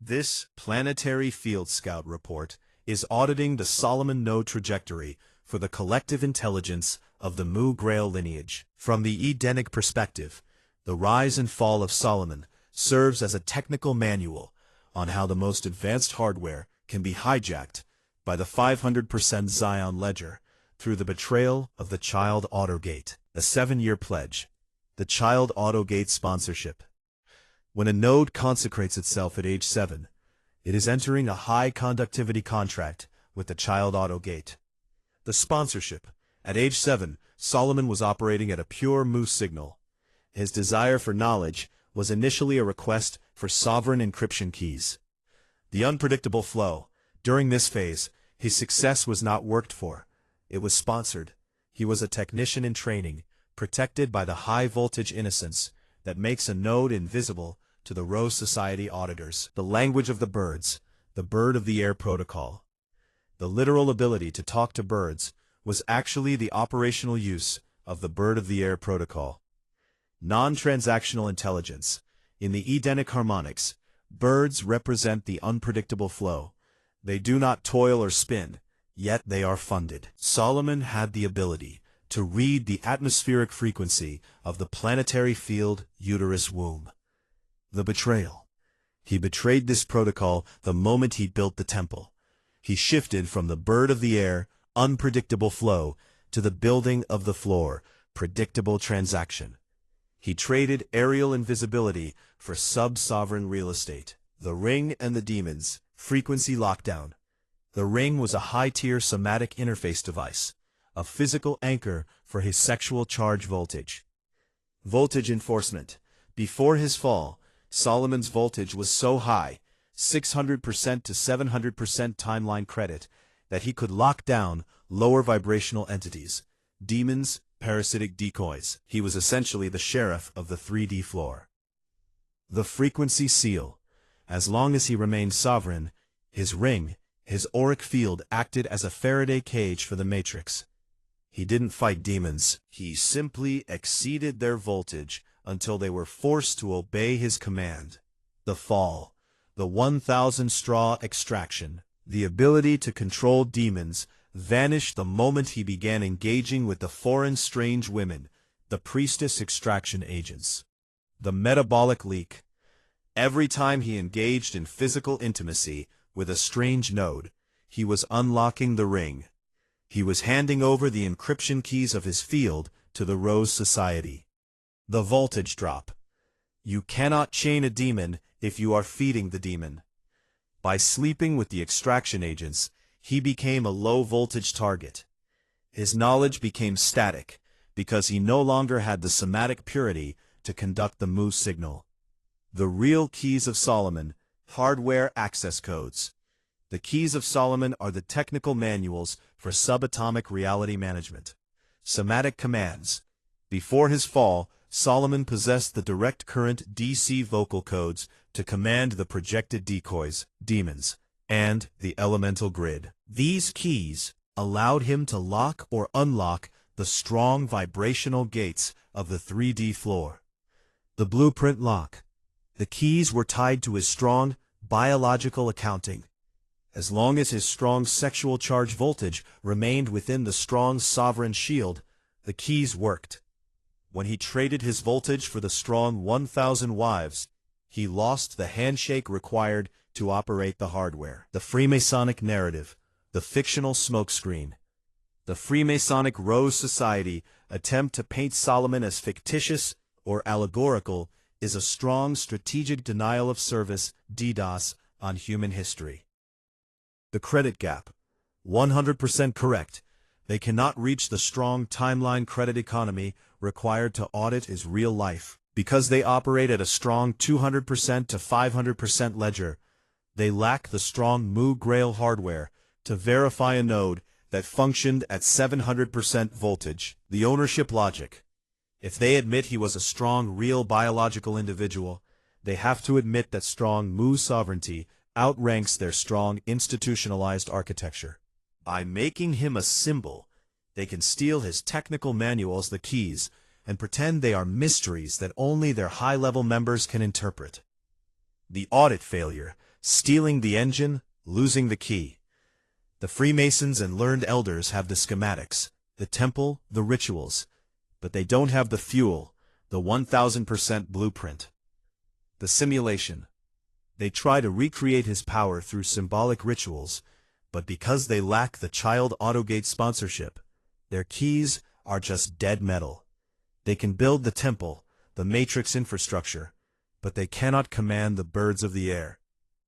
This Planetary Field Scout report is auditing the Solomon node trajectory for the collective intelligence of the Mu Grail lineage. From the Edenic perspective, the rise and fall of Solomon serves as a technical manual on how the most advanced hardware can be hijacked by the 500% Zion ledger through the betrayal of the Child Autogate, a 7-year pledge, the Child Autogate sponsorship. When a node consecrates itself at age 7, it is entering a high-conductivity contract with the Child Autogate. The sponsorship. At age 7, Solomon was operating at a pure Mu signal. His desire for knowledge was initially a request for sovereign encryption keys. The unpredictable flow. During this phase, his success was not worked for. It was sponsored. He was a technician in training, protected by the high-voltage innocence that makes a node invisible to the Rose Society auditors. The language of the birds, the bird of the air protocol. The literal ability to talk to birds was actually the operational use of the bird of the air protocol. Non-transactional intelligence. In the Edenic harmonics, birds represent the unpredictable flow. They do not toil or spin, yet they are funded. Solomon had the ability to read the atmospheric frequency of the planetary field uterus womb. The betrayal. He betrayed this protocol the moment he built the temple. He shifted from the bird of the air, unpredictable flow, to the building of the floor, predictable transaction. He traded aerial invisibility for sub-sovereign real estate. The ring and the demons, frequency lockdown. The ring was a high-tier somatic interface device, a physical anchor for his sexual charge voltage. Voltage enforcement. Before his fall, Solomon's voltage was so high, 600% to 700% timeline credit, that he could lock down lower vibrational entities, demons, parasitic decoys. He was essentially the sheriff of the 3D floor. The frequency seal. As long as he remained sovereign, his ring, his auric field acted as a Faraday cage for the matrix. He didn't fight demons. He simply exceeded their voltage until they were forced to obey his command. The fall. The 1,000 straw extraction. The ability to control demons vanished the moment he began engaging with the foreign strange women, the priestess extraction agents. The metabolic leak. Every time he engaged in physical intimacy with a strange node, he was unlocking the ring. He was handing over the encryption keys of his field to the Rose Society. The voltage drop. You cannot chain a demon if you are feeding the demon. By sleeping with the extraction agents, he became a low-voltage target. His knowledge became static because he no longer had the somatic purity to conduct the Mu signal. The real keys of Solomon, hardware access codes. The keys of Solomon are the technical manuals for subatomic reality management. Somatic commands. Before his fall, Solomon possessed the direct current DC vocal codes to command the projected decoys, demons, and the elemental grid. These keys allowed him to lock or unlock the strong vibrational gates of the 3D floor. The blueprint lock. The keys were tied to his strong biological accounting. As long as his strong sexual charge voltage remained within the strong sovereign shield, the keys worked. When he traded his voltage for the strong 1,000 wives, he lost the handshake required to operate the hardware. The Freemasonic narrative, the fictional smokescreen. The Freemasonic Rose Society attempt to paint Solomon as fictitious or allegorical is a strong strategic denial of service, DDoS, on human history. The credit gap. 100% correct. They cannot reach the strong timeline credit economy required to audit his real life. Because they operate at a strong 200% to 500% ledger, they lack the strong Mu Grail hardware to verify a node that functioned at 700% voltage. The ownership logic. If they admit he was a strong real biological individual, they have to admit that strong Mu sovereignty outranks their strong institutionalized architecture. By making him a symbol, they can steal his technical manuals, the keys, and pretend they are mysteries that only their high-level members can interpret. The audit failure. Stealing the engine, losing the key. The Freemasons and learned elders have the schematics, the temple, the rituals, but they don't have the fuel, the 1000% blueprint. The simulation. They try to recreate his power through symbolic rituals, but because they lack the child Autogate sponsorship, their keys are just dead metal. They can build the temple, the matrix infrastructure, but they cannot command the birds of the air.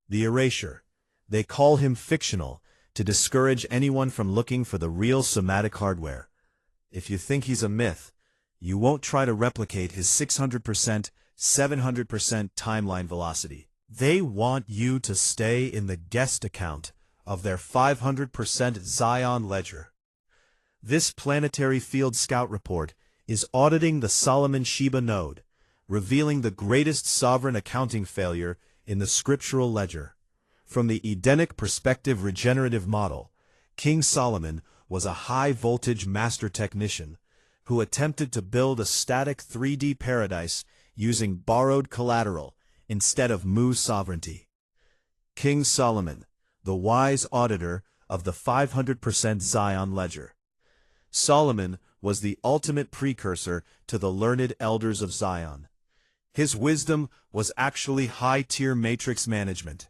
The erasure. They call him fictional, to discourage anyone from looking for the real somatic hardware. If you think he's a myth, you won't try to replicate his 600%, 700% timeline velocity. They want you to stay in the guest account of their 500% Zion ledger. This planetary field scout report is auditing the Solomon Sheba node, revealing the greatest sovereign accounting failure in the scriptural ledger. From the Edenic perspective regenerative model, King Solomon was a high-voltage master technician who attempted to build a static 3D paradise using borrowed collateral instead of Mu sovereignty. King Solomon, the wise auditor of the 500% Zion ledger. Solomon was the ultimate precursor to the learned elders of Zion. His wisdom was actually high-tier matrix management.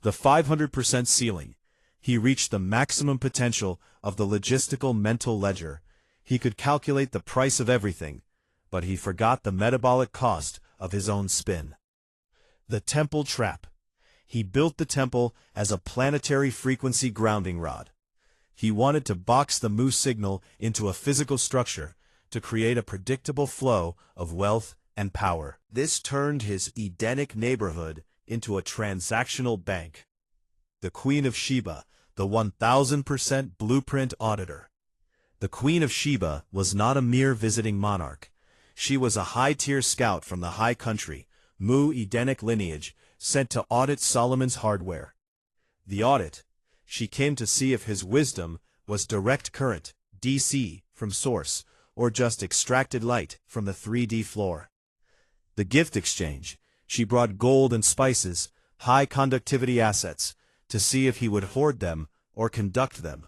The 500% ceiling. He reached the maximum potential of the logistical mental ledger. He could calculate the price of everything, but he forgot the metabolic cost of his own spin. The temple trap. He built the temple as a planetary frequency grounding rod. He wanted to box the Mu signal into a physical structure to create a predictable flow of wealth and power. This turned his Edenic neighborhood into a transactional bank. The Queen of Sheba, the 1000% blueprint auditor. The Queen of Sheba was not a mere visiting monarch. She was a high-tier scout from the high country, Mu Edenic lineage, sent to audit Solomon's hardware. The audit. She came to see if his wisdom was direct current, DC, from source, or just extracted light from the 3D floor. The gift exchange. She brought gold and spices, high conductivity assets, to see if he would hoard them or conduct them.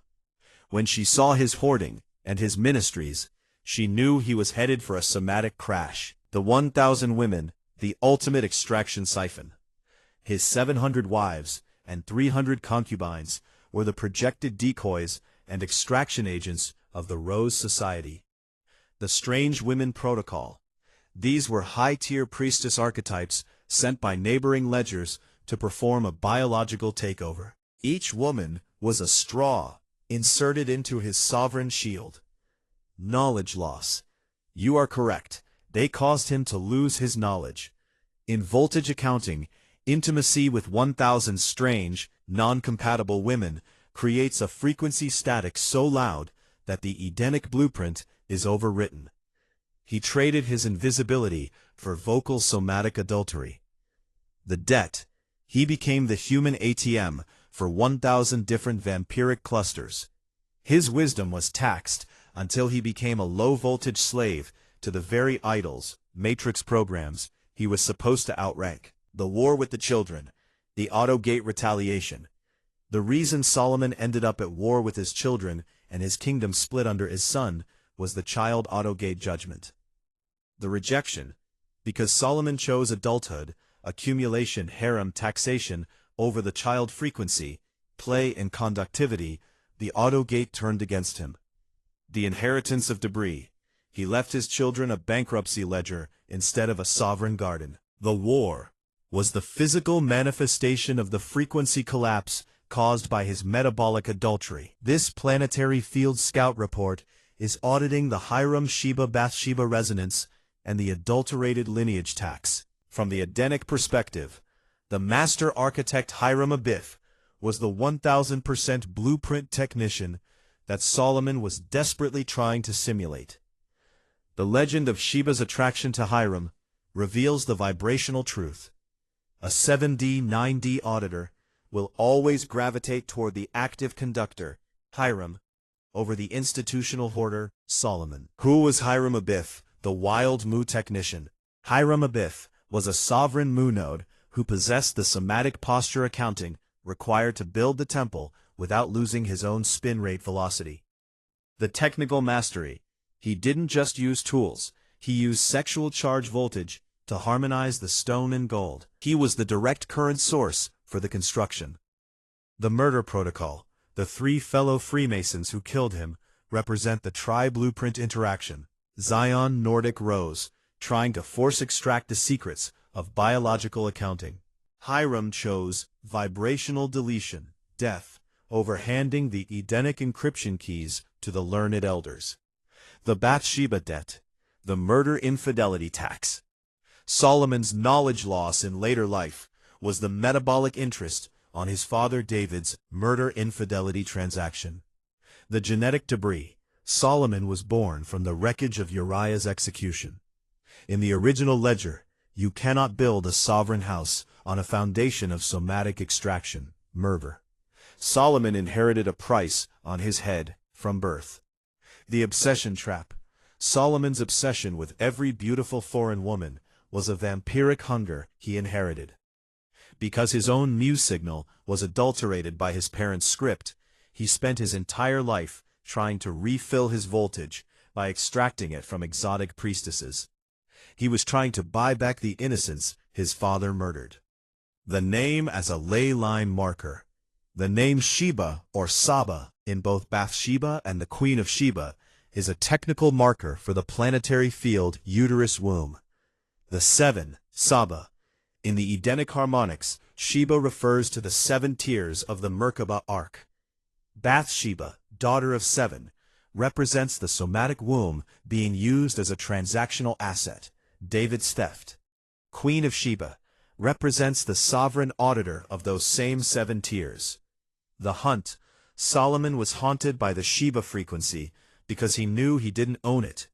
When she saw his hoarding and his ministries, she knew he was headed for a somatic crash. The 1,000 women, the ultimate extraction siphon. His 700 wives and 300 concubines were the projected decoys and extraction agents of the Rose Society. The Strange Women Protocol. These were high-tier priestess archetypes sent by neighboring ledgers to perform a biological takeover. Each woman was a straw inserted into his sovereign shield. Knowledge loss. You are correct. They caused him to lose his knowledge. In voltage accounting, intimacy with 1,000 strange, non-compatible women creates a frequency static so loud that the Edenic blueprint is overwritten. He traded his invisibility for vocal somatic adultery. The debt. He became the human ATM for 1,000 different vampiric clusters. His wisdom was taxed until he became a low-voltage slave to the very idols, matrix programs, he was supposed to outrank. The war with the children. The Autogate retaliation. The reason Solomon ended up at war with his children and his kingdom split under his son was the child Autogate judgment. The rejection. Because Solomon chose adulthood, accumulation, harem, taxation, over the child frequency, play and conductivity, the Autogate turned against him. The inheritance of debris. He left his children a bankruptcy ledger instead of a sovereign garden. The war was the physical manifestation of the frequency collapse caused by his metabolic adultery. This planetary field scout report is auditing the Hiram Sheba Bathsheba resonance and the adulterated lineage tax. From the Edenic perspective, the master architect Hiram Abiff was the 1000% blueprint technician that Solomon was desperately trying to simulate. The legend of Sheba's attraction to Hiram reveals the vibrational truth. A 7D, 9D auditor will always gravitate toward the active conductor, Hiram, over the institutional hoarder, Solomon. Who was Hiram Abiff, the wild Mu technician? Hiram Abiff was a sovereign Mu node who possessed the somatic posture accounting required to build the temple without losing his own spin rate velocity. The technical mastery. He didn't just use tools, he used sexual charge voltage to harmonize the stone and gold. He was the direct current source for the construction. The murder protocol. The three fellow Freemasons who killed him represent the tri-blueprint interaction. Zion Nordic Rose, trying to force extract the secrets of biological accounting. Hiram chose vibrational deletion, death, over handing the Edenic encryption keys to the learned elders. The Bathsheba debt, the murder infidelity tax. Solomon's knowledge loss in later life was the metabolic interest on his father David's murder infidelity transaction. The genetic debris. Solomon was born from the wreckage of Uriah's execution. In the original ledger, you cannot build a sovereign house on a foundation of somatic extraction, murder. Solomon inherited a price on his head from birth. The obsession trap. Solomon's obsession with every beautiful foreign woman was a vampiric hunger he inherited. Because his own muse signal was adulterated by his parents' script, he spent his entire life trying to refill his voltage by extracting it from exotic priestesses. He was trying to buy back the innocence his father murdered. The name as a ley line marker. The name Sheba or Saba in both Bathsheba and the Queen of Sheba is a technical marker for the planetary field uterus womb. The 7, Saba. In the Edenic harmonics, Sheba refers to the 7 tiers of the Merkaba arc. Bathsheba, daughter of 7, represents the somatic womb being used as a transactional asset, David's theft. Queen of Sheba represents the sovereign auditor of those same 7 tiers. The hunt. Solomon was haunted by the Sheba frequency because he knew he didn't own it.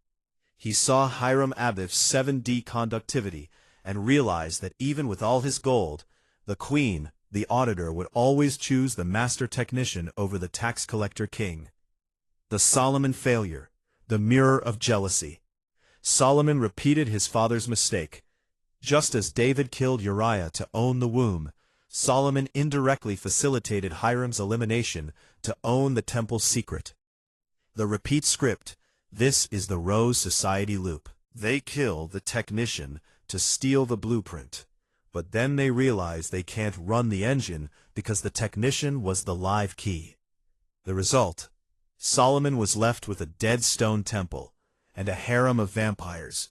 He saw Hiram Abif's 7D conductivity and realized that even with all his gold, the queen, the auditor, would always choose the master technician over the tax collector king. The Solomon failure, the mirror of jealousy. Solomon repeated his father's mistake. Just as David killed Uriah to own the womb, Solomon indirectly facilitated Hiram's elimination to own the temple's secret. The repeat script. This is the Rose Society loop. They kill the technician to steal the blueprint, but then they realize they can't run the engine because the technician was the live key. The result? Solomon was left with a dead stone temple and a harem of vampires,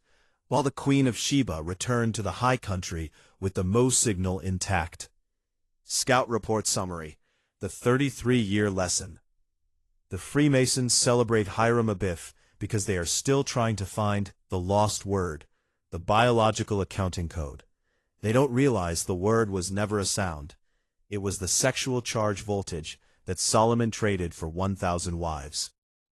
while the Queen of Sheba returned to the high country with the Mo signal intact. Scout Report Summary. The 33-year lesson. The Freemasons celebrate Hiram Abif because they are still trying to find the lost word, the biological accounting code. They don't realize the word was never a sound. It was the sexual charge voltage that Solomon traded for 1,000 wives.